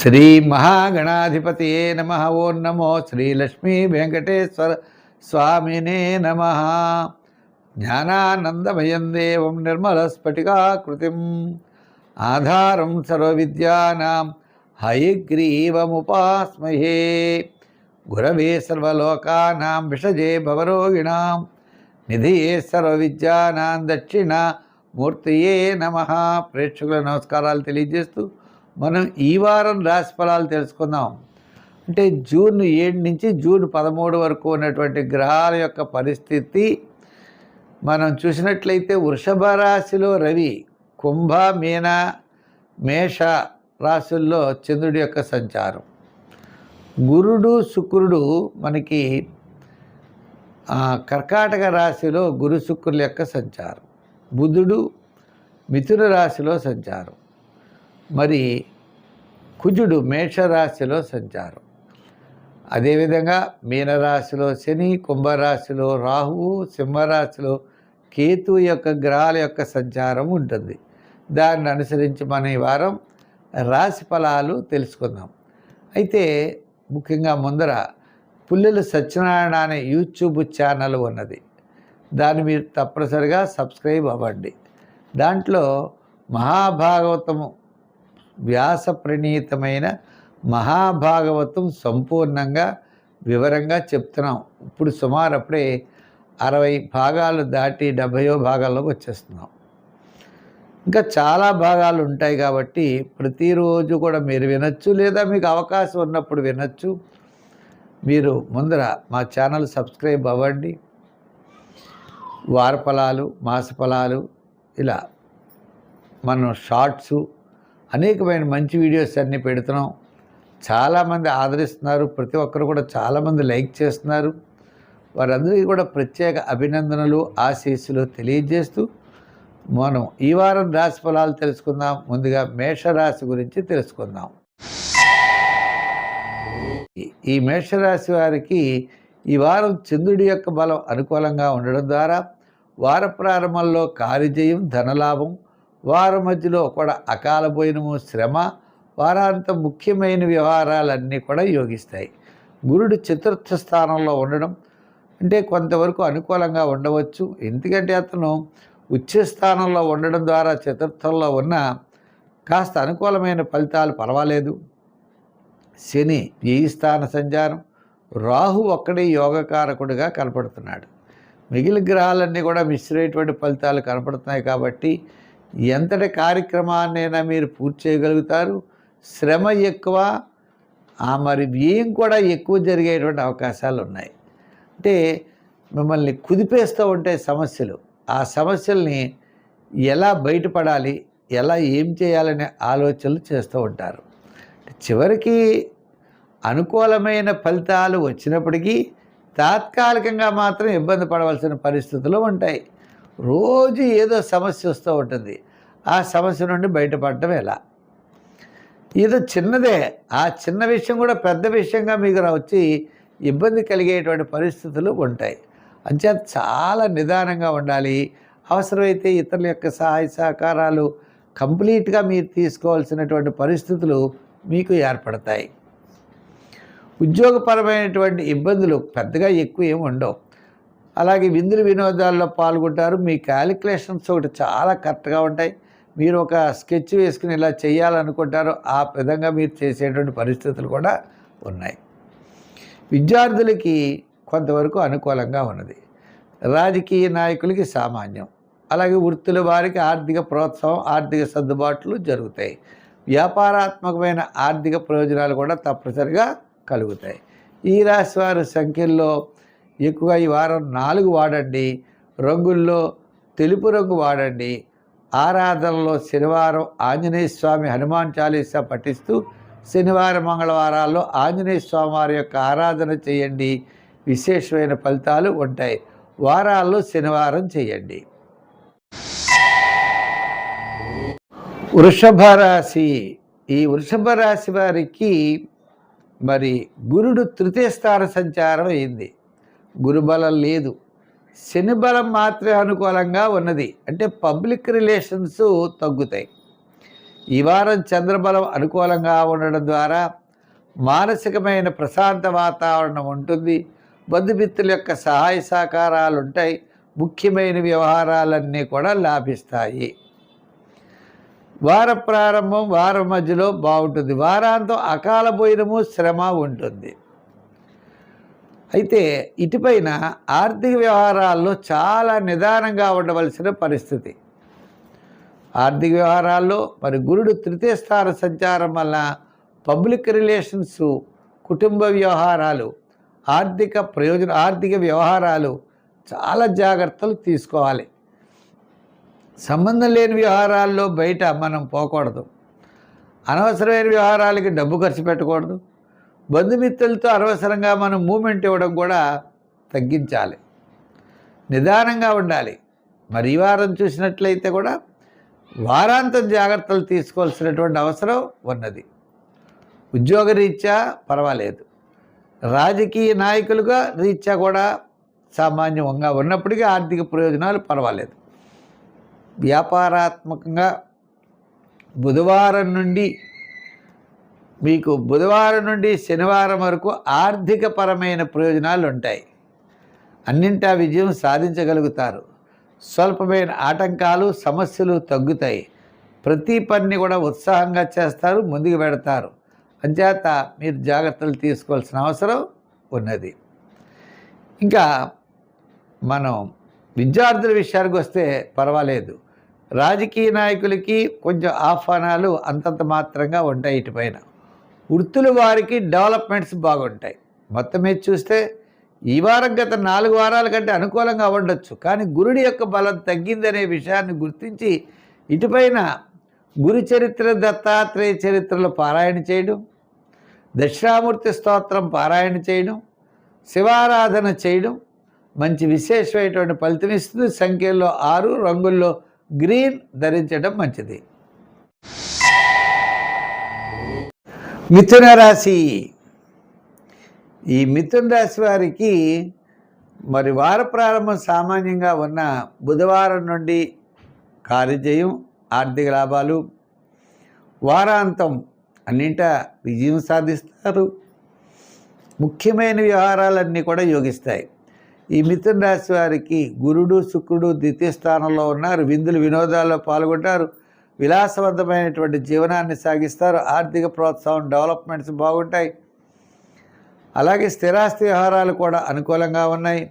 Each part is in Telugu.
శ్రీ మహాగణాధిపతియే నమః. ఓం నమో శ్రీలక్ష్మీ వెంకటేశ్వర స్వామినే నమః. జ్ఞానానందమయం దేవం నిర్మలస్ఫటికాకృతిం ఆధారం సర్వవిద్యానాం హయగ్రీవముపాస్మహే. గురవే సర్వలోకానాం విషజే భవరోగిణాం నిధియే సర్వవిద్యానాం దక్షిణామూర్తియే నమః. ప్రేక్షకుల నమస్కారాలు తెలియజేస్తూ మనం ఈ వారం రాశి ఫలాలు తెలుసుకుందాం. అంటే జూన్ 7 నుంచి జూన్ 13 వరకు ఉన్నటువంటి గ్రహాల యొక్క పరిస్థితి మనం చూసినట్లయితే వృషభ రాశిలో రవి, కుంభ, మీన, మేష రాశుల్లో చంద్రుడి యొక్క సంచారం, గురుడు శుక్రుడు మనకి కర్కాటక రాశిలో గురు శుక్రుల యొక్క సంచారం, బుధుడు మిథున రాశిలో సంచారం, మరి కుజుడు మేషరాశిలో సంచారం. అదేవిధంగా మీనరాశిలో శని, కుంభరాశిలో రాహువు, సింహరాశిలో కేతు యొక్క గ్రహాల యొక్క సంచారం ఉంటుంది. దాన్ని అనుసరించి మన ఈ వారం రాశి ఫలాలు తెలుసుకుందాం. అయితే ముఖ్యంగా ముందర పుల్లెల సత్యనారాయణ అనే యూట్యూబ్ ఛానల్ ఉన్నది. దాన్ని మీరు తప్పనిసరిగా సబ్స్క్రైబ్ అవ్వండి. దాంట్లో మహాభాగవతము వ్యాస ప్రణీతమైన మహాభాగవతం సంపూర్ణంగా వివరంగా చెప్తున్నాం. ఇప్పుడు సుమారు అప్పుడే 60 భాగాలు దాటి 70వ భాగాల్లోకి వచ్చేస్తున్నాం. ఇంకా చాలా భాగాలు ఉంటాయి కాబట్టి ప్రతిరోజు కూడా మీరు వినొచ్చు, లేదా మీకు అవకాశం ఉన్నప్పుడు వినొచ్చు. మీరు ముందర మా ఛానల్ సబ్స్క్రైబ్ అవ్వండి. వార ఫలాలు, మాస ఫలాలు, ఇలా మనం షార్ట్సు అనేకమైన మంచి వీడియోస్ అన్నీ పెడుతున్నాం. చాలామంది ఆదరిస్తున్నారు. ప్రతి ఒక్కరు కూడా చాలామంది లైక్ చేస్తున్నారు. వారందరికీ కూడా ప్రత్యేక అభినందనలు, ఆశీస్సులు తెలియజేస్తూ మనం ఈ వారం రాశి ఫలాలు తెలుసుకుందాం. ముందుగా మేషరాశి గురించి తెలుసుకుందాం. ఈ మేషరాశి వారికి ఈ వారం చంద్రుడి యొక్క బలం అనుకూలంగా ఉండడం ద్వారా వార ప్రారంభంలో కార్యజయం, ధనలాభం, వారం మధ్యలో కూడా అకాల భోజనము, శ్రమ, వారాంతం ముఖ్యమైన వ్యవహారాలన్నీ కూడా యోగిస్తాయి. గురుడు చతుర్థ స్థానంలో ఉండడం అంటే కొంతవరకు అనుకూలంగా ఉండవచ్చు. ఎందుకంటే అతను ఉచ్చ స్థానంలో ఉండడం ద్వారా చతుర్థంలో ఉన్న కాస్త అనుకూలమైన ఫలితాలు పర్వాలేదు. శని వ్యయ స్థాన సంచారం, రాహు ఒక్కడే యోగకారకుడిగా కనపడుతున్నాడు. మిగిలిన గ్రహాలన్నీ కూడా మిశ్రమైనటువంటి ఫలితాలు కనపడుతున్నాయి. కాబట్టి ఎంతటి కార్యక్రమాన్నైనా మీరు పూర్తి చేయగలుగుతారు. శ్రమ ఎక్కువ, మరి వ్యయం కూడా ఎక్కువ జరిగేటువంటి అవకాశాలు ఉన్నాయి. అంటే మిమ్మల్ని కుదిపేస్తూ ఉంటాయి సమస్యలు. ఆ సమస్యల్ని ఎలా బయటపడాలి, ఎలా ఏం చేయాలనే ఆలోచనలు చేస్తూ ఉంటారు. చివరికి అనుకూలమైన ఫలితాలు వచ్చినప్పటికీ తాత్కాలికంగా మాత్రం ఇబ్బంది పడవలసిన పరిస్థితులు ఉంటాయి. రోజు ఏదో సమస్య వస్తూ ఉంటుంది. ఆ సమస్య నుండి బయటపడటం ఎలా? ఏదో చిన్నదే, ఆ చిన్న విషయం కూడా పెద్ద విషయంగా మీకు వచ్చి ఇబ్బంది కలిగేటువంటి పరిస్థితులు ఉంటాయి. అంచేత చాలా నిదానంగా ఉండాలి. అవసరమైతే ఇతరుల యొక్క సహాయ సహకారాలు కంప్లీట్గా మీరు తీసుకోవాల్సినటువంటి పరిస్థితులు మీకు ఏర్పడతాయి. ఉద్యోగపరమైనటువంటి ఇబ్బందులు పెద్దగా ఎక్కువ ఏమి ఉండవు. అలాగే విందులు వినోదాల్లో పాల్గొంటారు. మీ క్యాలిక్యులేషన్స్ ఒకటి చాలా కరెక్ట్గా ఉంటాయి. మీరు ఒక స్కెచ్ వేసుకుని ఇలా చేయాలనుకుంటారు, ఆ విధంగా మీరు చేసేటువంటి పరిస్థితులు కూడా ఉన్నాయి. విద్యార్థులకి కొంతవరకు అనుకూలంగా ఉన్నది. రాజకీయ నాయకులకి సామాన్యం. అలాగే వృత్తుల వారికి ఆర్థిక ప్రోత్సాహం, ఆర్థిక సర్దుబాట్లు జరుగుతాయి. వ్యాపారాత్మకమైన ఆర్థిక ప్రయోజనాలు కూడా తప్పనిసరిగా కలుగుతాయి. ఈ రాశి వారి సంఖ్యల్లో ఎక్కువగా ఈ వారం 4 వాడండి. రంగుల్లో తెలుపు రంగు వాడండి. ఆరాధనలో శనివారం ఆంజనేయ స్వామి హనుమాన్ చాలీసా పఠిస్తూ శనివారం, మంగళవారాల్లో ఆంజనేయ స్వామి వారి యొక్క ఆరాధన చేయండి. విశేషమైన ఫలితాలు ఉంటాయి. వారాల్లో శనివారం చేయండి. వృషభ రాశి. ఈ వృషభ రాశి వారికి మరి గురుడు తృతీయ స్థాన సంచారం అయింది. గురుబలం లేదు. శని బలం మాత్రమే అనుకూలంగా ఉన్నది. అంటే పబ్లిక్ రిలేషన్స్ తగ్గుతాయి. ఈ వారం చంద్రబలం అనుకూలంగా ఉండడం ద్వారా మానసికమైన ప్రశాంత వాతావరణం ఉంటుంది. బంధుమిత్రుల యొక్క సహాయ సహకారాలు ఉంటాయి. ముఖ్యమైన వ్యవహారాలన్నీ కూడా లాభిస్తాయి. వార ప్రారంభం వారం మధ్యలో బాగుంటుంది. వారాంతం అకాల భోజనము శ్రమ ఉంటుంది. అయితే ఇటుపైన ఆర్థిక వ్యవహారాల్లో చాలా నిదానంగా ఉండవలసిన పరిస్థితి. ఆర్థిక వ్యవహారాల్లో మరి గురుడు తృతీయ స్థాన సంచారం వల్ల పబ్లిక్ రిలేషన్స్, కుటుంబ వ్యవహారాలు, ఆర్థిక వ్యవహారాలు చాలా జాగ్రత్తలు తీసుకోవాలి. సంబంధం లేని వ్యవహారాల్లో బయట మనం పోకూడదు. అనవసరమైన వ్యవహారాలకి డబ్బు ఖర్చు పెట్టకూడదు. బంధుమిత్రులతో అనవసరంగా మనం మూమెంట్ ఇవ్వడం కూడా తగ్గించాలి. నిదానంగా ఉండాలి. మరి ఈ వారం చూసినట్లయితే కూడా వారాంతం జాగ్రత్తలు తీసుకోవాల్సినటువంటి అవసరం ఉన్నది. ఉద్యోగరీత్యా పర్వాలేదు. రాజకీయ నాయకులుగా రీత్యా కూడా సామాన్యంగా ఉన్నప్పటికీ ఆర్థిక ప్రయోజనాలు పర్వాలేదు. వ్యాపారాత్మకంగా బుధవారం నుండి శనివారం వరకు ఆర్థికపరమైన ప్రయోజనాలు ఉంటాయి. అన్నింటా విజయం సాధించగలుగుతారు. స్వల్పమైన ఆటంకాలు, సమస్యలు తగ్గుతాయి. ప్రతి పనిని కూడా ఉత్సాహంగా చేస్తారు, ముందుకు పెడతారు. అంచేత మీరు జాగ్రత్తలు తీసుకోవాల్సిన అవసరం ఉన్నది. ఇంకా మనం విద్యార్థుల విషయానికి వస్తే పర్వాలేదు. రాజకీయ నాయకులకి కొంచెం ఆహ్వానాలు అంతంత మాత్రంగా ఉంటాయి. ఇటుపైన వృత్తుల వారికి డెవలప్మెంట్స్ బాగుంటాయి. మొత్తం మీద చూస్తే ఈ వారం గత 4 వారాల కంటే అనుకూలంగా ఉండొచ్చు. కానీ గురుడి యొక్క బలం తగ్గిందనే విషయాన్ని గుర్తించి ఇటుపైన గురు చరిత్ర, దత్తాత్రేయ చరిత్రలో పారాయణ చేయడం, దక్షిణామూర్తి స్తోత్రం పారాయణ చేయడం, శివారాధన చేయడం మంచి విశేషమైనటువంటి ఫలితం ఇస్తుంది. సంఖ్యల్లో 6, రంగుల్లో గ్రీన్ ధరించడం మంచిది. మిథున రాశి. ఈ మిథున రాశి వారికి మరి వార ప్రారంభం సామాన్యంగా ఉన్న బుధవారం నుండి కార్యజయం, ఆర్థిక లాభాలు, వారాంతం అన్నింటా విజయం సాధిస్తారు. ముఖ్యమైన వ్యవహారాలన్నీ కూడా యోగిస్తాయి. ఈ మిథున రాశి వారికి గురుడు, శుక్రుడు ద్వితీయ స్థానంలో ఉన్నారు. విందులు, వినోదాల్లో పాల్గొంటారు. విలాసవంతమైనటువంటి జీవనాన్ని సాగిస్తారు. ఆర్థిక ప్రోత్సాహం, డెవలప్మెంట్స్ బాగుంటాయి. అలాగే స్థిరాస్తి వ్యవహారాలు కూడా అనుకూలంగా ఉన్నాయి.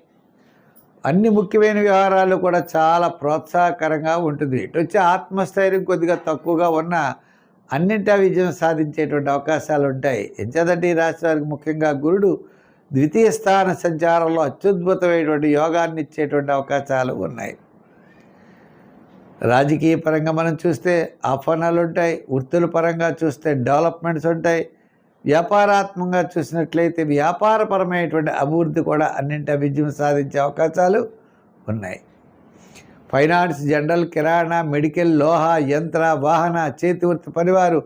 అన్ని ముఖ్యమైన వ్యవహారాలు కూడా చాలా ప్రోత్సాహకరంగా ఉంటుంది. ఇటు వచ్చి ఆత్మస్థైర్యం కొద్దిగా తక్కువగా ఉన్న అన్నింటా విజయం సాధించేటువంటి అవకాశాలు ఉంటాయి. ఎంచేదంటే ఈ రాశి వారికి ముఖ్యంగా గురుడు ద్వితీయ స్థాన సంచారంలో అత్యద్భుతమైనటువంటి యోగాన్ని ఇచ్చేటువంటి అవకాశాలు ఉన్నాయి. రాజకీయ పరంగా మనం చూస్తే ఆహ్వానాలు ఉంటాయి. వృత్తుల పరంగా చూస్తే డెవలప్మెంట్స్ ఉంటాయి. వ్యాపారాత్మకంగా చూసినట్లయితే వ్యాపారపరమైనటువంటి అభివృద్ధి కూడా అన్నింటి విజయం సాధించే అవకాశాలు ఉన్నాయి. ఫైనాన్స్, జనరల్, కిరాణా, మెడికల్, లోహ, యంత్ర, వాహన, చేతివృత్తి పనివారు,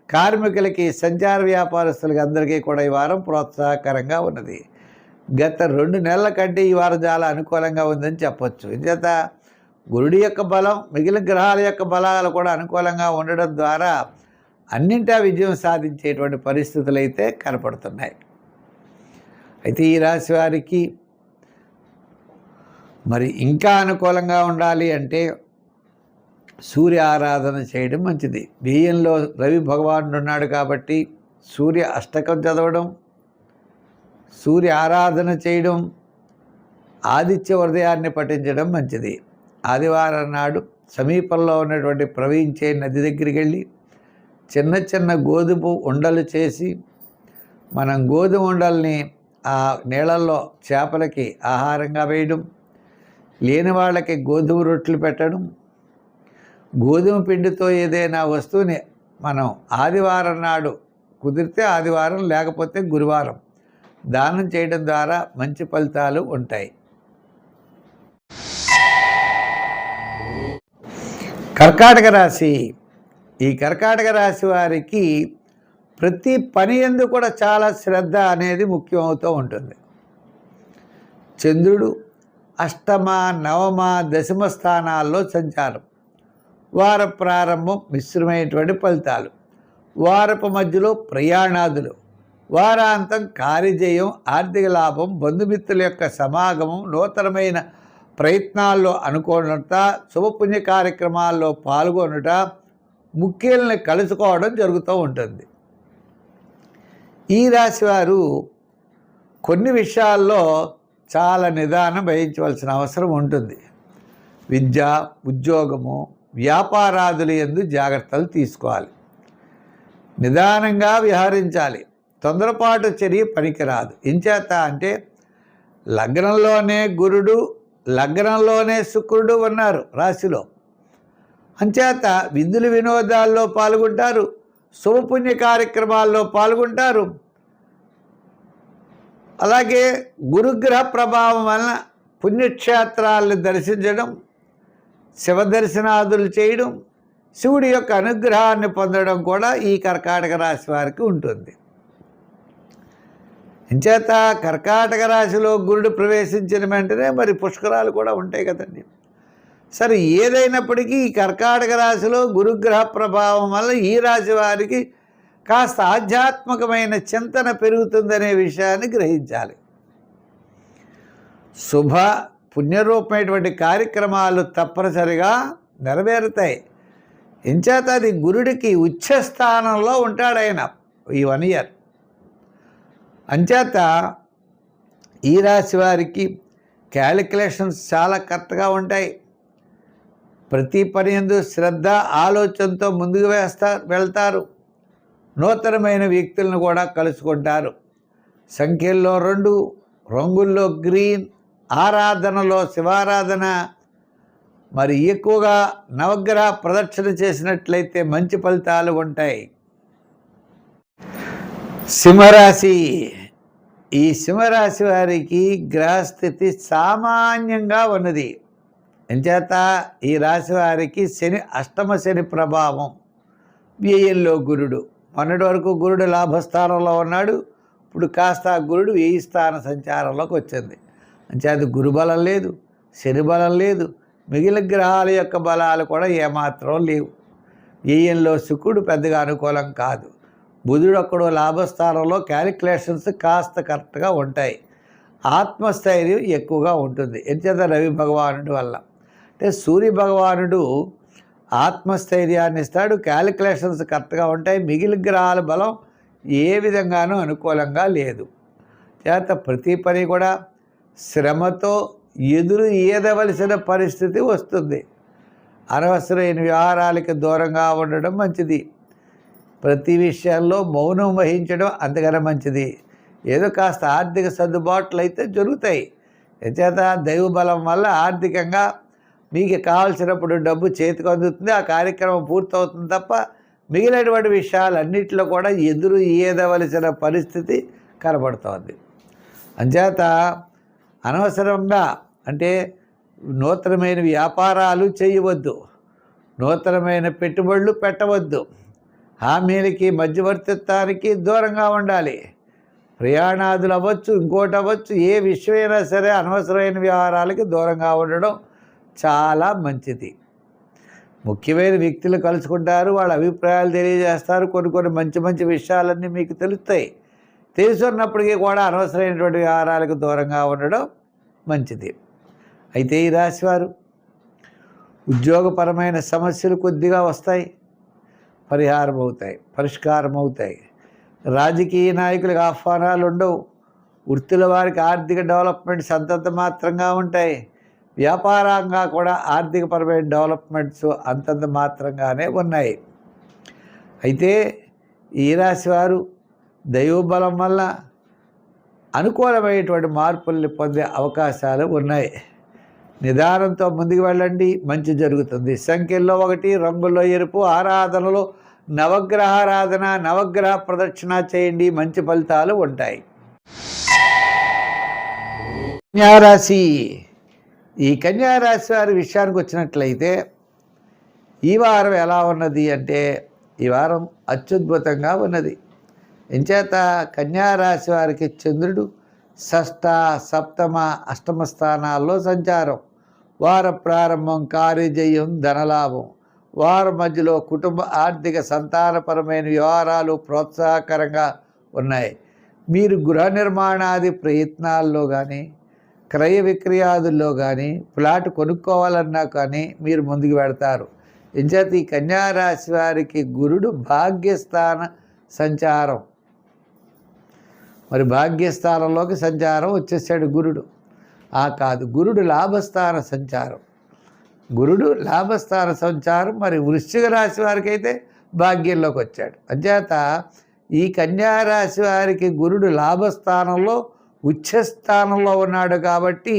కార్మికులకి, సంచార వ్యాపారస్తులకి అందరికీ కూడా ఈ వారం ప్రోత్సాహకరంగా ఉన్నది. గత 2 నెలల కంటే ఈ వారం చాలా అనుకూలంగా ఉందని చెప్పొచ్చు. ఇంచేత గురుడి యొక్క బలం, మిగిలిన గ్రహాల యొక్క బలాలు కూడా అనుకూలంగా ఉండడం ద్వారా అన్నింటా విజయం సాధించేటువంటి పరిస్థితులు అయితే కనపడుతున్నాయి. అయితే ఈ రాశి వారికి మరి ఇంకా అనుకూలంగా ఉండాలి అంటే సూర్య ఆరాధన చేయడం మంచిది. బియ్యంలో రవి భగవానుడు ఉన్నాడు కాబట్టి సూర్య అష్టకం చదవడం, సూర్య ఆరాధన చేయడం, ఆదిత్య హృదయాన్ని పఠించడం మంచిది. ఆదివారం నాడు సమీపంలో ఉన్నటువంటి ప్రవహించే నది దగ్గరికి వెళ్ళి చిన్న చిన్న గోధుమ ఉండలు చేసి మనం గోధుమ ఉండల్ని ఆ నీళ్ళల్లో చేపలకి ఆహారంగా వేయడం, లేని వాళ్ళకి గోధుమ రొట్టెలు పెట్టడం, గోధుమ పిండితో ఏదైనా వస్తువుని మనం ఆదివారం నాడు కుదిరితే ఆదివారం, లేకపోతే గురువారం దానం చేయడం ద్వారా మంచి ఫలితాలు ఉంటాయి. కర్కాటక రాశి. ఈ కర్కాటక రాశి వారికి ప్రతి పని యందు కూడా చాలా శ్రద్ధ అనేది ముఖ్యమవుతూ ఉంటుంది. చంద్రుడు అష్టమ, నవమ, దశమ స్థానాల్లో సంచారం. వార ప్రారంభం మిశ్రమైనటువంటి ఫలితాలు, వారపు మధ్యలో ప్రయాణాదులు, వారాంతం కార్యజయం, ఆర్థిక లాభం, బంధుమిత్రుల యొక్క సమాగమం, నూతనమైన ప్రయత్నాల్లో అనుకోనుట, శుభపుణ్య కార్యక్రమాల్లో పాల్గొనుట, ముఖ్యుల్ని కలుసుకోవడం జరుగుతూ ఉంటుంది. ఈ రాశి వారు కొన్ని విషయాల్లో చాలా నిదానం వహించవలసిన అవసరం ఉంటుంది. విద్య, ఉద్యోగము, వ్యాపారాదులు యందు జాగ్రత్తలు తీసుకోవాలి. నిదానంగా వ్యవహరించాలి. తొందరపాటు చర్య పనికిరాదు. ఎంచేత అంటే లగ్నంలోనే గురుడు, లగ్నంలోనే శుక్రుడు ఉన్నారు రాశిలో. అంచేత విందులు వినోదాల్లో పాల్గొంటారు, శుభపుణ్య కార్యక్రమాల్లో పాల్గొంటారు. అలాగే గురుగ్రహ ప్రభావం వలన పుణ్యక్షేత్రాలను దర్శించడం, శివ దర్శనాదులు చేయడం, శివుడి యొక్క అనుగ్రహాన్ని పొందడం కూడా ఈ కర్కాటక రాశి వారికి ఉంటుంది. ఇంచేత కర్కాటక రాశిలో గురుడు ప్రవేశించిన వెంటనే మరి పుష్కరాలు కూడా ఉంటాయి కదండి. సరే, ఏదైనప్పటికీ ఈ కర్కాటక రాశిలో గురుగ్రహ ప్రభావం వల్ల ఈ రాశి వారికి కాస్త ఆధ్యాత్మికమైన చింతన పెరుగుతుందనే విషయాన్ని గ్రహించాలి. శుభ పుణ్యరూపమైనటువంటి కార్యక్రమాలు తప్పనిసరిగా నెరవేరుతాయి. ఎంచేత అది గురుడికి ఉచ్చస్థానంలో ఉంటాడు ఆయన ఈ 1 year. అంచేత ఈ రాశి వారికి క్యాలిక్యులేషన్స్ చాలా కరెక్ట్గా ఉంటాయి. ప్రతి పని యందు శ్రద్ధ, ఆలోచనతో ముందుకు వెళ్తారు. నూతనమైన వ్యక్తులను కూడా కలుసుకుంటారు. సంఖ్యల్లో 2, రంగుల్లో గ్రీన్, ఆరాధనలో శివారాధన, మరి ఎక్కువగా నవగ్రహ ప్రదక్షిణ చేసినట్లయితే మంచి ఫలితాలు ఉంటాయి. సింహరాశి. ఈ సింహరాశి వారికి గ్రహస్థితి సామాన్యంగా ఉన్నది. ఎంచేత ఈ రాశి వారికి శని, అష్టమ శని ప్రభావం, వ్యయంలో గురుడు. మొన్నటి వరకు గురుడు లాభస్థానంలో ఉన్నాడు, ఇప్పుడు కాస్త గురుడు వ్యయ స్థాన సంచారంలోకి వచ్చింది. అంచేత గురుబలం లేదు, శని బలం లేదు, మిగిలిన గ్రహాల యొక్క బలాలు కూడా ఏమాత్రం లేవు. వ్యయంలో శుక్రుడు పెద్దగా అనుకూలం కాదు. బుధుడు అక్కడ లాభస్థానంలో క్యాలిక్యులేషన్స్ కాస్త కరెక్ట్గా ఉంటాయి. ఆత్మస్థైర్యం ఎక్కువగా ఉంటుంది. ఎంచేత రవి భగవానుడి వల్ల. అంటే సూర్య భగవానుడు ఆత్మస్థైర్యాన్ని ఇస్తాడు, క్యాలిక్యులేషన్స్ కరెక్ట్గా ఉంటాయి. మిగిలిన గ్రహాల బలం ఏ విధంగానూ అనుకూలంగా లేదు. చేత ప్రతి పని కూడా శ్రమతో ఎదురు ఈదవలసిన పరిస్థితి వస్తుంది. అనవసరమైన వ్యవహారాలకి దూరంగా ఉండడం మంచిది. ప్రతి విషయాల్లో మౌనం వహించడం అంతకన్నా మంచిది. ఏదో కాస్త ఆర్థిక సర్దుబాట్లు అయితే జరుగుతాయి. చేత దైవ బలం వల్ల ఆర్థికంగా మీకు కావాల్సినప్పుడు డబ్బు చేతికి అందుతుంది, ఆ కార్యక్రమం పూర్తవుతుంది. తప్ప మిగిలినటువంటి విషయాలన్నింటిలో కూడా ఎదురు ఈదవలసిన పరిస్థితి కనబడుతోంది. అంచేత అనవసరంగా అంటే నూతనమైన వ్యాపారాలు చేయవద్దు, నూతనమైన పెట్టుబడులు పెట్టవద్దు, హామీలకి మధ్యవర్తిత్వానికి దూరంగా ఉండాలి. ప్రయాణాదులు అవ్వచ్చు, ఇంకోటి అవ్వచ్చు, ఏ విషయమైనా సరే అనవసరమైన వ్యవహారాలకి దూరంగా ఉండడం చాలా మంచిది. ముఖ్యమైన వ్యక్తులు కలుసుకుంటారు, వాళ్ళ అభిప్రాయాలు తెలియజేస్తారు, కొన్ని మంచి మంచి విషయాలన్నీ మీకు తెలుస్తాయి. తెలుసున్నప్పటికీ కూడా అనవసరమైనటువంటి వ్యవహారాలకు దూరంగా ఉండడం మంచిది. అయితే ఈ రాశివారు ఉద్యోగపరమైన సమస్యలు కొద్దిగా వస్తాయి, పరిహారం అవుతాయి, పరిష్కారం అవుతాయి. రాజకీయ నాయకులకు ఆహ్వానాలు ఉండవు. వృత్తుల వారికి ఆర్థిక డెవలప్మెంట్స్ అంతంత మాత్రంగా ఉంటాయి. వ్యాపారంగా కూడా ఆర్థికపరమైన డెవలప్మెంట్స్ అంతంత మాత్రంగానే ఉన్నాయి. అయితే ఈ రాశి వారు దైవబలం వల్ల అనుకూలమైనటువంటి మార్పుల్ని పొందే అవకాశాలు ఉన్నాయి. నిదానంతో ముందుకు వెళ్ళండి, మంచి జరుగుతుంది. సంఖ్యల్లో 1, రంగుల్లో ఎరుపు, ఆరాధనలో నవగ్రహారాధన, నవగ్రహ ప్రదక్షిణ చేయండి, మంచి ఫలితాలు ఉంటాయి. కన్యారాశి. ఈ కన్యారాశి వారి విషయానికి వచ్చినట్లయితే ఈ వారం ఎలా ఉన్నది అంటే ఈ వారం అత్యద్భుతంగా ఉన్నది. ఎంచేత కన్యారాశి వారికి చంద్రుడు షష్ఠ, సప్తమ, అష్టమ స్థానాల్లో సంచారం. వార ప్రారంభం కార్యజయం, ధనలాభం. వారి మధ్యలో కుటుంబ ఆర్థిక సంతానపరమైన వ్యవహారాలు ప్రోత్సాహకరంగా ఉన్నాయి. మీరు గృహ నిర్మాణాది ప్రయత్నాల్లో కానీ క్రయ విక్రయాదుల్లో కానీ ప్లాట్ కొనుక్కోవాలన్నా కానీ మీరు ముందుకు పెడతారు. ఎంచేత ఈ కన్యారాశి వారికి గురుడు భాగ్యస్థాన సంచారం, మరి భాగ్యస్థానంలోకి సంచారం వచ్చేసాడు గురుడు. కాదు, గురుడు లాభస్థాన సంచారం. గురుడు లాభస్థాన సంచారం మరి వృశ్చిక రాశి వారికి అయితే భాగ్యంలోకి వచ్చాడు. అంచేత ఈ కన్యారాశి వారికి గురుడు లాభస్థానంలో ఉచ్చస్థానంలో ఉన్నాడు కాబట్టి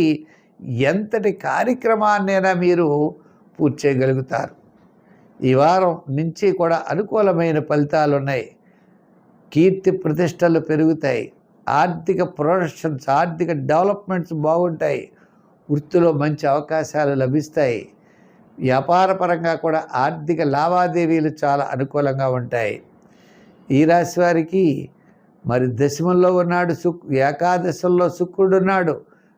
ఎంతటి కార్యక్రమాన్నైనా మీరు పూర్తి చేయగలుగుతారు. ఈ వారం నుంచి కూడా అనుకూలమైన ఫలితాలు ఉన్నాయి. కీర్తి ప్రతిష్టలు పెరుగుతాయి. ఆర్థిక ప్రొడక్షన్స్, ఆర్థిక డెవలప్మెంట్స్ బాగుంటాయి. వృత్తిలో మంచి అవకాశాలు లభిస్తాయి. వ్యాపారపరంగా కూడా ఆర్థిక లావాదేవీలు చాలా అనుకూలంగా ఉంటాయి. ఈ రాశి వారికి మరి దశమంలో ఉన్నాడు ఏకాదశంలో శుక్రుడు ఉన్నాడు.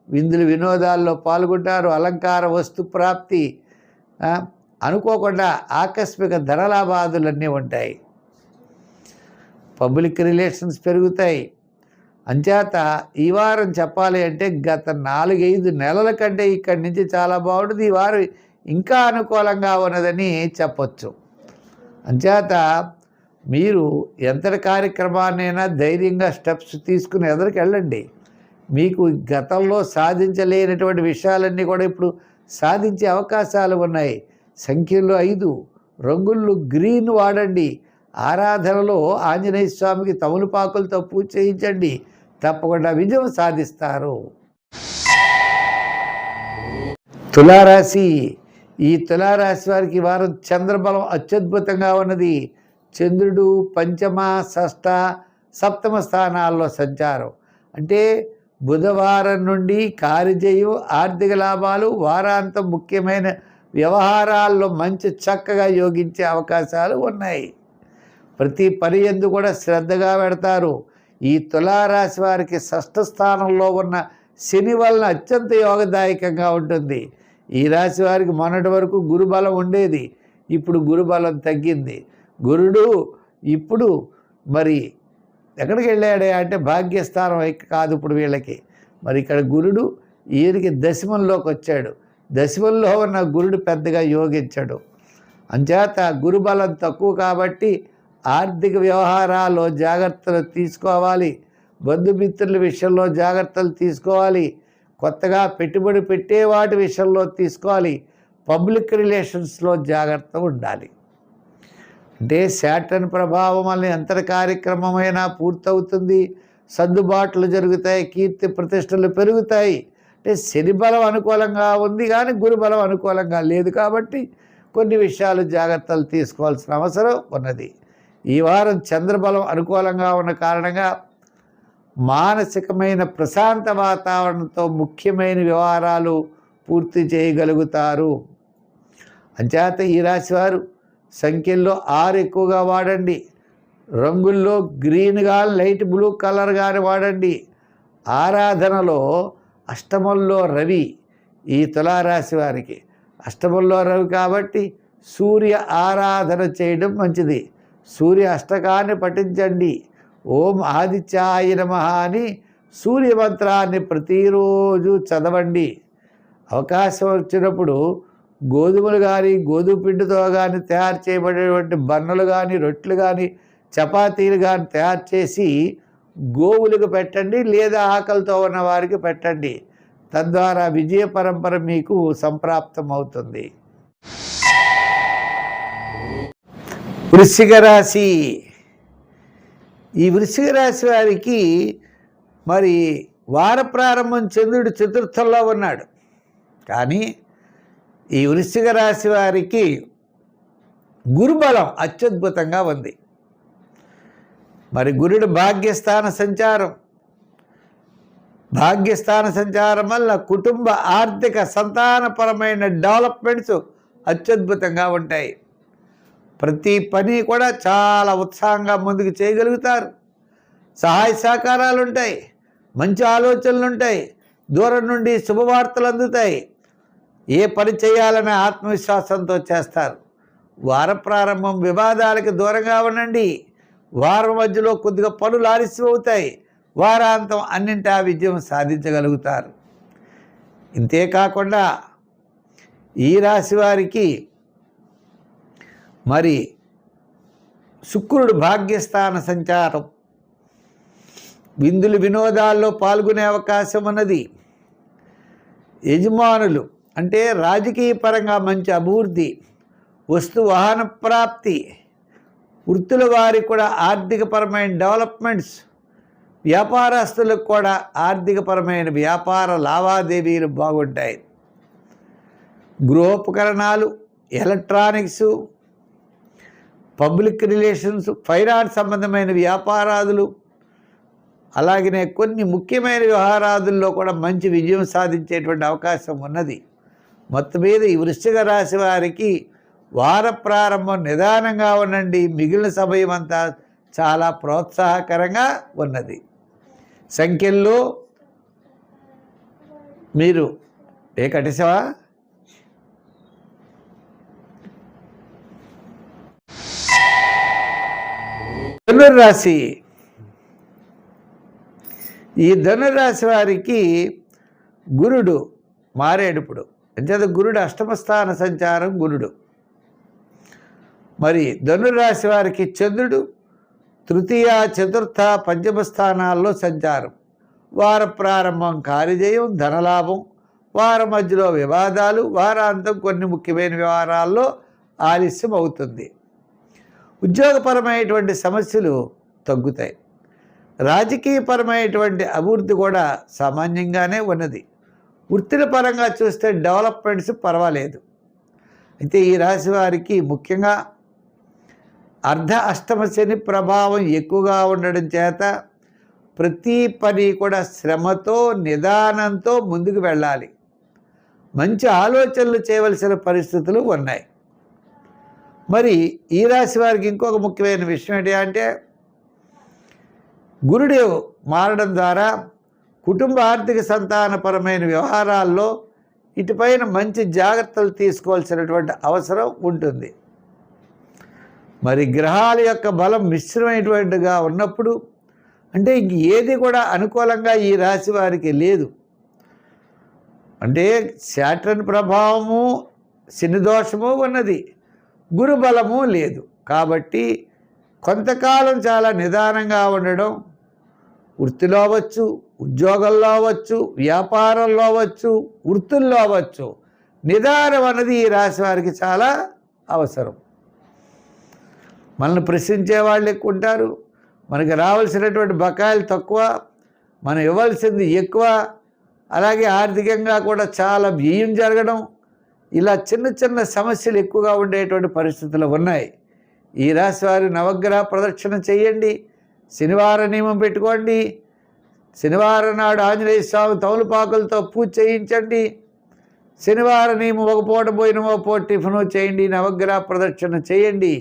విందులు వినోదాల్లో పాల్గొంటారు. అలంకార వస్తు ప్రాప్తి, అనుకోకుండా ఆకస్మిక ధనలాభాదులన్నీ ఉంటాయి. పబ్లిక్ రిలేషన్స్ పెరుగుతాయి. అంచేత ఈ వారం చెప్పాలి అంటే గత 4-5 నెలల కంటే ఇక్కడి నుంచి చాలా బాగుంటుంది. ఈ వారం ఇంకా అనుకూలంగా ఉన్నదని చెప్పొచ్చు. అంచేత మీరు ఎంతటి కార్యక్రమాన్నైనా ధైర్యంగా స్టెప్స్ తీసుకుని ఎదురుకు వెళ్ళండి. మీకు గతంలో సాధించలేనటువంటి విషయాలన్నీ కూడా ఇప్పుడు సాధించే అవకాశాలు ఉన్నాయి. సంఖ్యలో 5, రంగుల్లో గ్రీన్ వాడండి. ఆరాధనలో ఆంజనేయ స్వామికి తమలపాకులతో పూజ చేయించండి. తప్పకుండా విజయం సాధిస్తారు. తులారాశి. ఈ తులారాశి వారికి వారం చంద్రబలం అత్యద్భుతంగా ఉన్నది. చంద్రుడు పంచమ, షష్ఠ, సప్తమ స్థానాల్లో సంచారం అంటే బుధవారం నుండి కార్యజయం, ఆర్థిక లాభాలు, వారాంతం ముఖ్యమైన వ్యవహారాల్లో మంచి చక్కగా యోగించే అవకాశాలు ఉన్నాయి. ప్రతి పని యందు కూడా శ్రద్ధగా పెడతారు. ఈ తులారాశి వారికి షష్ఠ స్థానంలో ఉన్న శని వలన అత్యంత యోగదాయకంగా ఉంటుంది. ఈ రాశి వారికి మొన్నటి వరకు గురుబలం ఉండేది, ఇప్పుడు గురుబలం తగ్గింది. గురుడు ఇప్పుడు మరి ఎక్కడికి వెళ్ళాడే అంటే భాగ్యస్థానం కాదు ఇప్పుడు వీళ్ళకి. మరి ఇక్కడ గురుడు ఈయనకి దశమంలోకి వచ్చాడు. దశమంలో ఉన్న గురుడు పెద్దగా యోగించాడు. అంచేత గురుబలం తక్కువ కాబట్టి ఆర్థిక వ్యవహారాల్లో జాగ్రత్తలు తీసుకోవాలి. బంధుమిత్రుల విషయంలో జాగ్రత్తలు తీసుకోవాలి. కొత్తగా పెట్టుబడి పెట్టే వాటి విషయంలో తీసుకోవాలి. పబ్లిక్ రిలేషన్స్లో జాగ్రత్త ఉండాలి. అంటే శాటర్న్ ప్రభావం వల్ల ఎంతటి కార్యక్రమమైనా పూర్తవుతుంది. సర్దుబాట్లు జరుగుతాయి. కీర్తి ప్రతిష్టలు పెరుగుతాయి. అంటే శని బలం అనుకూలంగా ఉంది కానీ గురుబలం అనుకూలంగా లేదు కాబట్టి కొన్ని విషయాలు జాగ్రత్తలు తీసుకోవాల్సిన అవసరం ఉన్నది. ఈ వారం చంద్రబలం అనుకూలంగా ఉన్న కారణంగా మానసికమైన ప్రశాంత వాతావరణంతో ముఖ్యమైన వ్యవహారాలు పూర్తి చేయగలుగుతారు. అంచేత ఈ రాశివారు సంఖ్యల్లో 6 ఎక్కువగా వాడండి. రంగుల్లో గ్రీన్ కానీ లైట్ బ్లూ కలర్ కానీ వాడండి. ఆరాధనలో అష్టమంలో రవి ఈ తులారాశి వారికి అష్టమంలో రవి కాబట్టి సూర్య ఆరాధన చేయడం మంచిది. సూర్య అష్టకాన్ని పఠించండి. ఓం ఆదిత్యాయ నమః అని సూర్య మంత్రాన్ని ప్రతిరోజు చదవండి. అవకాశం వచ్చినప్పుడు గోధుమలు కానీ గోధుమ పిండితో కానీ తయారు చేయబడేటువంటి బన్నలు కానీ రొట్టెలు కానీ చపాతీలు కానీ తయారు చేసి గోవులకు పెట్టండి, లేదా ఆకలితో ఉన్న వారికి పెట్టండి. తద్వారా విజయ పరంపర మీకు సంప్రాప్తం అవుతుంది. వృశ్చిక రాశి. ఈ వృశ్చిక రాశి వారికి మరి వార ప్రారంభం చంద్రుడు చతుర్థంలో ఉన్నాడు. కానీ ఈ వృశ్చిక రాశి వారికి గురుబలం అత్యద్భుతంగా ఉంది. మరి గురుడు భాగ్యస్థాన సంచారం. భాగ్యస్థాన సంచారం వల్ల కుటుంబ ఆర్థిక సంతానపరమైన డెవలప్మెంట్స్ అత్యద్భుతంగా ఉంటాయి. ప్రతి పని కూడా చాలా ఉత్సాహంగా ముందుకు చేయగలుగుతారు. సహాయ సహకారాలు ఉంటాయి. మంచి ఆలోచనలు ఉంటాయి. దూరం నుండి శుభవార్తలు అందుతాయి. ఏ పని చేయాలనే ఆత్మవిశ్వాసంతో చేస్తారు. వార ప్రారంభం వివాదాలకు దూరంగా ఉండండి. వారం మధ్యలో కొద్దిగా పనులు ఆలస్యం అవుతాయి. వారాంతం అన్నింటా విజయం సాధించగలుగుతారు. ఇంతేకాకుండా ఈ రాశి వారికి మరి శుక్రుడు భాగ్యస్థాన సంచారం, విందులు వినోదాల్లో పాల్గొనే అవకాశం ఉన్నది. యజమానులు అంటే రాజకీయ పరంగా మంచి అభివృద్ధి, వస్తు వాహన ప్రాప్తి, వృత్తుల వారికి కూడా ఆర్థికపరమైన డెవలప్మెంట్స్, వ్యాపారస్తులకు కూడా ఆర్థికపరమైన వ్యాపార లావాదేవీలు బాగుంటాయి. గృహోపకరణాలు, ఎలక్ట్రానిక్స్, పబ్లిక్ రిలేషన్స్, ఫైనాన్స్ సంబంధమైన వ్యాపారాదులు, అలాగనే కొన్ని ముఖ్యమైన వ్యవహారాదుల్లో కూడా మంచి విజయం సాధించేటువంటి అవకాశం ఉన్నది. మొత్తం మీద ఈ వృశ్చిక రాశి వారికి వార ప్రారంభం నిదానంగా ఉండండి. మిగిలిన సమయం అంతా చాలా ప్రోత్సాహకరంగా ఉన్నది. సంఖ్యల్లో మీరు కటిసవా ధనుర్రాశి. ఈ ధనుర్రాశి వారికి గురుడు మారేడుప్పుడు, అంచేత గురుడు అష్టమ స్థాన సంచారం గురుడు. మరి ధనుర్రాశి వారికి చంద్రుడు తృతీయ, చతుర్థ, పంచమ స్థానాల్లో సంచారం. వార ప్రారంభం కార్యజయం, ధనలాభం, వారం మధ్యలో వివాదాలు, వారాంతం కొన్ని ముఖ్యమైన వ్యవహారాల్లో ఆలస్యం అవుతుంది. ఉద్యోగపరమైనటువంటి సమస్యలు తగ్గుతాయి. రాజకీయపరమైనటువంటి అభివృద్ధి కూడా సామాన్యంగానే ఉన్నది. వృత్తిల పరంగా చూస్తే డెవలప్మెంట్స్ పర్వాలేదు. అయితే ఈ రాశి వారికి ముఖ్యంగా అర్ధ అష్టమ శని ప్రభావం ఎక్కువగా ఉండడం చేత ప్రతి పని కూడా శ్రమతో, నిదానంతో ముందుకు వెళ్ళాలి. మంచి ఆలోచనలు చేయవలసిన పరిస్థితులు ఉన్నాయి. మరి ఈ రాశి వారికి ఇంకొక ముఖ్యమైన విషయం ఏంటి అంటే, గురుడు మారడం ద్వారా కుటుంబ ఆర్థిక సంతానపరమైన వ్యవహారాల్లో ఇటుపైన మంచి జాగ్రత్తలు తీసుకోవాల్సినటువంటి అవసరం ఉంటుంది. మరి గ్రహాల యొక్క బలం మిశ్రమైనటువంటిగా ఉన్నప్పుడు అంటే ఇంక ఏది కూడా అనుకూలంగా ఈ రాశి వారికి లేదు. అంటే శాటర్న్ ప్రభావము, శని దోషము ఉన్నది, గురు బలము లేదు. కాబట్టి కొంతకాలం చాలా నిదానంగా ఉండడం, వృత్తిలో అవ్వచ్చు, ఉద్యోగంలో అవ్వచ్చు, వ్యాపారంలో అవ్వచ్చు, వృత్తుల్లో అవ్వచ్చు, నిదానం అన్నది ఈ రాశి వారికి చాలా అవసరం. మనల్ని ప్రశ్నించే వాళ్ళు ఎక్కువ ఉంటారు, మనకి రావాల్సినటువంటి బకాయిలు తక్కువ, మనం ఇవ్వాల్సింది ఎక్కువ, అలాగే ఆర్థికంగా కూడా చాలా వ్యయం జరగడం, ఇలా చిన్న చిన్న సమస్యలు ఎక్కువగా ఉండేటువంటి పరిస్థితులు ఉన్నాయి. ఈ రాశి వారి నవగ్రహ ప్రదక్షిణ చేయండి, శనివార నియమం పెట్టుకోండి, శనివారం నాడు ఆంజనేయ స్వామి తౌలుపాకులతో పూజ చేయించండి, శనివార నియమం ఒక పూట భోజనం ఒక పూట టిఫిను చేయండి, నవగ్రహ ప్రదక్షిణ చేయండి.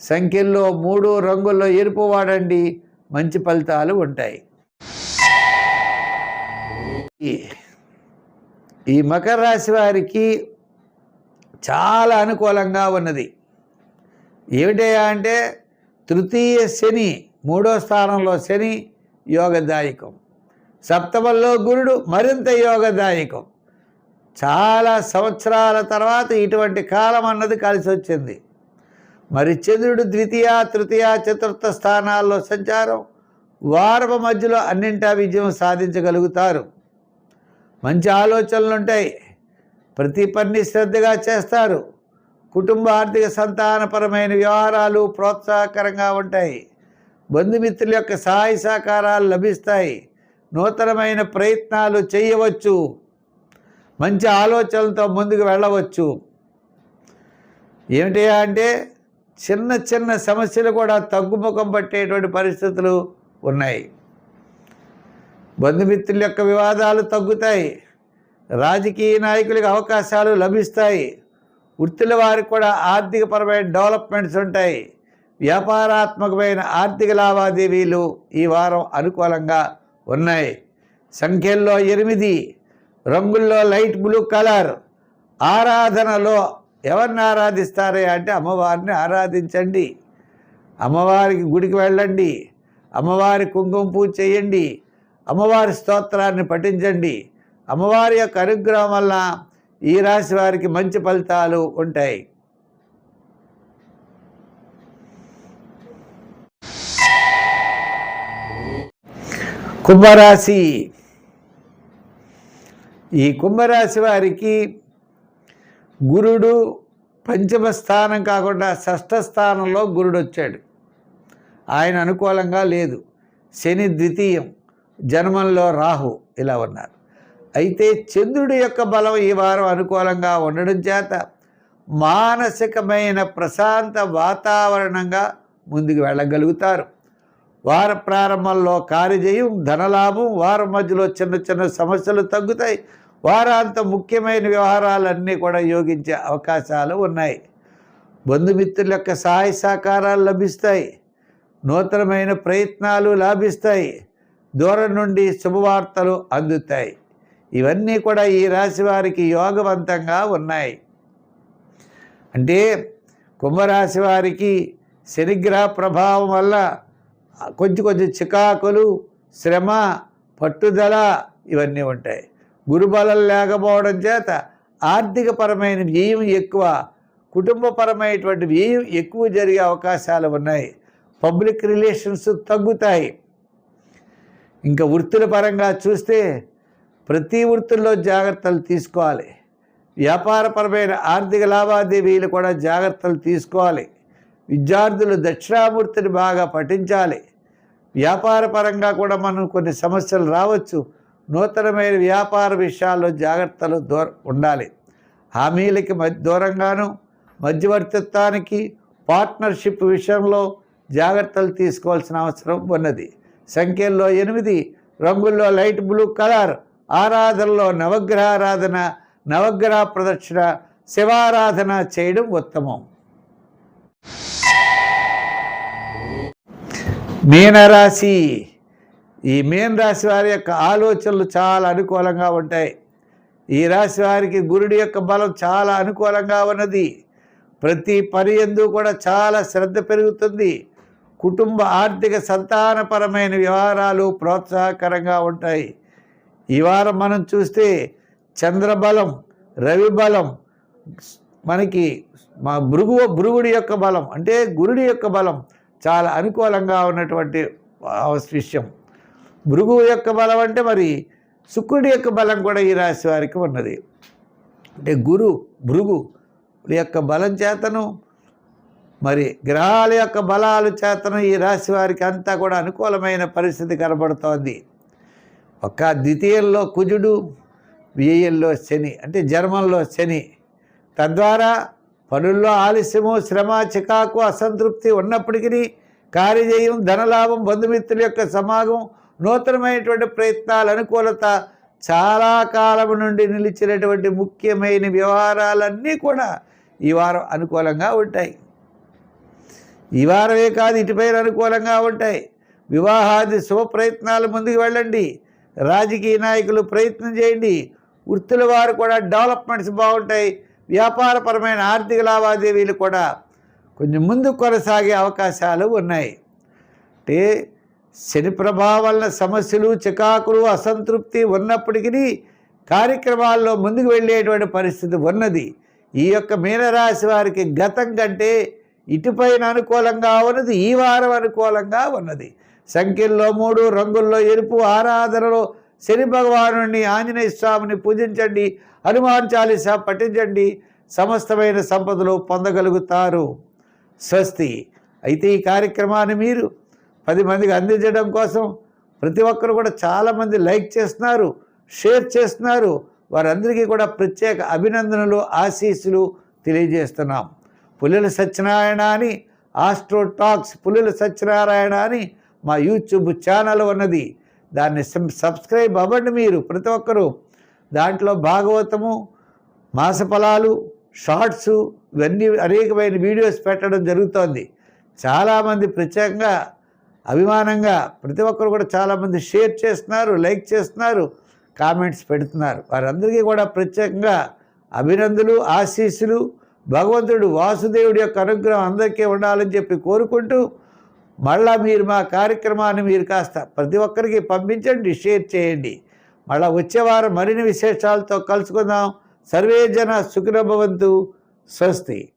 సంఖ్యల్లో 3 రంగుల్లో ఎరుపు వాడండి, మంచి ఫలితాలు ఉంటాయి. ఈ మకర రాశి వారికి చాలా అనుకూలంగా ఉన్నది. ఏమిటయ్యా అంటే, తృతీయ శని, 3వ స్థానంలో శని యోగదాయకం, సప్తమంలో గురుడు మరింత యోగదాయకం. చాలా సంవత్సరాల తర్వాత ఇటువంటి కాలం అన్నది కలిసి వచ్చింది. మరి చంద్రుడు ద్వితీయ, తృతీయ, చతుర్థ స్థానాల్లో సంచారం, వారపు మధ్యలో అన్నింటా విజయం సాధించగలుగుతారు. మంచి ఆలోచనలు ఉంటాయి, ప్రతి పని శ్రద్ధగా చేస్తారు. కుటుంబ ఆర్థిక సంతానపరమైన వ్యవహారాలు ప్రోత్సాహకరంగా ఉంటాయి. బంధుమిత్రుల యొక్క సహాయ సహకారాలు లభిస్తాయి. నూతనమైన ప్రయత్నాలు చేయవచ్చు, మంచి ఆలోచనలతో ముందుకు వెళ్ళవచ్చు. ఏమిటి అంటే, చిన్న చిన్న సమస్యలు కూడా తగ్గుముఖం పట్టేటువంటి పరిస్థితులు ఉన్నాయి. బంధుమిత్రుల యొక్క వివాదాలు తగ్గుతాయి. రాజకీయ నాయకులకు అవకాశాలు లభిస్తాయి. వృత్తుల వారికి కూడా ఆర్థికపరమైన డెవలప్మెంట్స్ ఉంటాయి. వ్యాపారాత్మకమైన ఆర్థిక లావాదేవీలు ఈ వారం అనుకూలంగా ఉన్నాయి. సంఖ్యల్లో 8, రంగుల్లో లైట్ బ్లూ కలర్, ఆరాధనలో ఎవరిని ఆరాధిస్తారే అంటే అమ్మవారిని ఆరాధించండి, అమ్మవారికి గుడికి వెళ్ళండి, అమ్మవారి కుంకుమ పూజ చేయండి, అమ్మవారి స్తోత్రాన్ని పఠించండి. అమ్మవారి యొక్క అనుగ్రహం వల్ల ఈ రాశి వారికి మంచి ఫలితాలు ఉంటాయి. కుంభరాశి. ఈ కుంభరాశి వారికి గురుడు పంచమ స్థానం కాకుండా షష్ఠ స్థానంలో గురుడు వచ్చాడు. ఆయన అనుకూలంగా లేదు. శని ద్వితీయం, జన్మంలో రాహు ఇలా ఉన్నారు. అయితే చంద్రుడి యొక్క బలం ఈ వారం అనుకూలంగా ఉండడం చేత మానసికమైన ప్రశాంత వాతావరణంగా ముందుకు వెళ్ళగలుగుతారు. వార ప్రారంభంలో కార్యజయం, ధనలాభం, వారం మధ్యలో చిన్న చిన్న సమస్యలు తగ్గుతాయి. వారాంతం ముఖ్యమైన వ్యవహారాలన్నీ కూడా యోగించే అవకాశాలు ఉన్నాయి. బంధుమిత్రుల యొక్క సహాయ సహకారాలు లభిస్తాయి. నూతనమైన ప్రయత్నాలు లాభిస్తాయి. దూరం నుండి శుభవార్తలు అందుతాయి. ఇవన్నీ కూడా ఈ రాశి వారికి యోగవంతంగా ఉన్నాయి. అంటే కుంభరాశి వారికి శనిగ్రహ ప్రభావం వల్ల కొంచెం చికాకులు, శ్రమ, పట్టుదల ఇవన్నీ ఉంటాయి. గురుబలం లేకపోవడం చేత ఆర్థికపరమైన వ్యయం ఎక్కువ, కుటుంబపరమైనటువంటి వ్యయం ఎక్కువ జరిగే అవకాశాలు ఉన్నాయి. పబ్లిక్ రిలేషన్స్ తగ్గుతాయి. ఇంకా వృత్తుల పరంగా చూస్తే ప్రతి వృత్తుల్లో జాగ్రత్తలు తీసుకోవాలి. వ్యాపారపరమైన ఆర్థిక లావాదేవీలు కూడా జాగ్రత్తలు తీసుకోవాలి. విద్యార్థులు దక్షిణామూర్తిని బాగా పఠించాలి. వ్యాపార పరంగా కూడా మనం కొన్ని సమస్యలు రావచ్చు. నూతనమైన వ్యాపార విషయాల్లో జాగ్రత్తలు ఉండాలి. హామీలకి దూరంగాను, మధ్యవర్తిత్వానికి, పార్ట్నర్షిప్ విషయంలో జాగ్రత్తలు తీసుకోవాల్సిన అవసరం ఉన్నది. సంఖ్యల్లో 8, రంగుల్లో లైట్ బ్లూ కలర్, ఆరాధనలో నవగ్రహ ఆరాధన, నవగ్రహ ప్రదక్షిణ, శివారాధన చేయడం ఉత్తమం. మీనరాశి. ఈ మీన రాశి వారి యొక్క ఆలోచనలు చాలా అనుకూలంగా ఉంటాయి. ఈ రాశి వారికి గురుడి యొక్క బలం చాలా అనుకూలంగా ఉన్నది. ప్రతి పని యందు కూడా చాలా శ్రద్ధ పెరుగుతుంది. కుటుంబ ఆర్థిక సంతానపరమైన వ్యవహారాలు ప్రోత్సాహకరంగా ఉంటాయి. ఈ వారం మనం చూస్తే చంద్రబలం, రవి బలం, మనకి భృగుడి యొక్క బలం అంటే గురుడి యొక్క బలం చాలా అనుకూలంగా ఉన్నటువంటి విషయం. భృగువు యొక్క బలం అంటే మరి శుక్రుడి యొక్క బలం కూడా ఈ రాశి వారికి ఉన్నది. అంటే భృగు యొక్క బలం చేతను మరి గ్రహాల యొక్క బలాల చేతను ఈ రాశి వారికి అంతా కూడా అనుకూలమైన పరిస్థితి కనబడుతోంది. ఒక ద్వితీయంలో కుజుడు, వ్యయంలో శని అంటే జన్మంలో శని. తద్వారా పనుల్లో ఆలస్యము, శ్రమ, చికాకు, అసంతృప్తి ఉన్నప్పటికీ కార్యజయం, ధనలాభం, బంధుమిత్రుల యొక్క సమాగం, నూతనమైనటువంటి ప్రయత్నాల అనుకూలత, చాలా కాలం నుండి నిలిచినటువంటి ముఖ్యమైన వ్యవహారాలన్నీ కూడా ఈ వారం అనుకూలంగా ఉంటాయి. ఈ వారమే కాదు, ఇటుపైన అనుకూలంగా ఉంటాయి. వివాహాది శుభ ప్రయత్నాలు ముందుకు వెళ్ళండి. రాజకీయ నాయకులు ప్రయత్నం చేయండి. వృత్తుల వారు కూడా డెవలప్మెంట్స్ బాగుంటాయి. వ్యాపారపరమైన ఆర్థిక లావాదేవీలు కూడా కొంచెం ముందుకు కొనసాగే అవకాశాలు ఉన్నాయి. అంటే శని ప్రభావం వల్ల సమస్యలు, చికాకులు, అసంతృప్తి ఉన్నప్పటికీ కార్యక్రమాల్లో ముందుకు వెళ్ళేటువంటి పరిస్థితి ఉన్నది. ఈ యొక్క మీనరాశి వారికి గతం కంటే ఇటుపైన అనుకూలంగా ఉన్నది. ఈ వారం అనుకూలంగా ఉన్నది. సంఖ్యల్లో 3, రంగుల్లో ఎరుపు, ఆరాధనలో శని భగవానుడిని, ఆంజనేయ స్వామిని పూజించండి. హనుమాన్ చాలీసా పఠించండి. సమస్తమైన సంపదలు పొందగలుగుతారు. స్వస్తి. అయితే ఈ కార్యక్రమాన్ని మీరు 10 మందికి అందించడం కోసం ప్రతి ఒక్కరు కూడా చాలామంది లైక్ చేస్తున్నారు, షేర్ చేస్తున్నారు. వారందరికీ కూడా ప్రత్యేక అభినందనలు, ఆశీస్సులు తెలియజేస్తున్నాం. పుల్లెల సత్యనారాయణ అని, ఆస్ట్రో టాక్స్ పుల్లెల సత్యనారాయణ అని మా యూట్యూబ్ ఛానల్ ఉన్నది. దాన్ని సబ్స్క్రైబ్ అవ్వండి మీరు ప్రతి ఒక్కరూ. దాంట్లో భాగవతము, మాసఫలాలు, షార్ట్స్ ఇవన్నీ అనేకమైన వీడియోస్ పెట్టడం జరుగుతోంది. చాలామంది ప్రత్యేకంగా అభిమానంగా ప్రతి ఒక్కరు కూడా చాలామంది షేర్ చేస్తున్నారు, లైక్ చేస్తున్నారు, కామెంట్స్ పెడుతున్నారు. వారందరికీ కూడా ప్రత్యేకంగా అభినందనలు, ఆశీస్సులు, భగవంతుడు వాసుదేవుడి యొక్క అనుగ్రహం అందరికీ ఉండాలని చెప్పి కోరుకుంటూ, మళ్ళా మీరు మా కార్యక్రమాన్ని మీరు కాస్త ప్రతి ఒక్కరికి పంపించండి, షేర్ చేయండి. మళ్ళా వచ్చే వారం మరిన్ని విశేషాలతో కలుసుకుందాం. సర్వే జన సుఖినో భవంతు. స్వస్తి.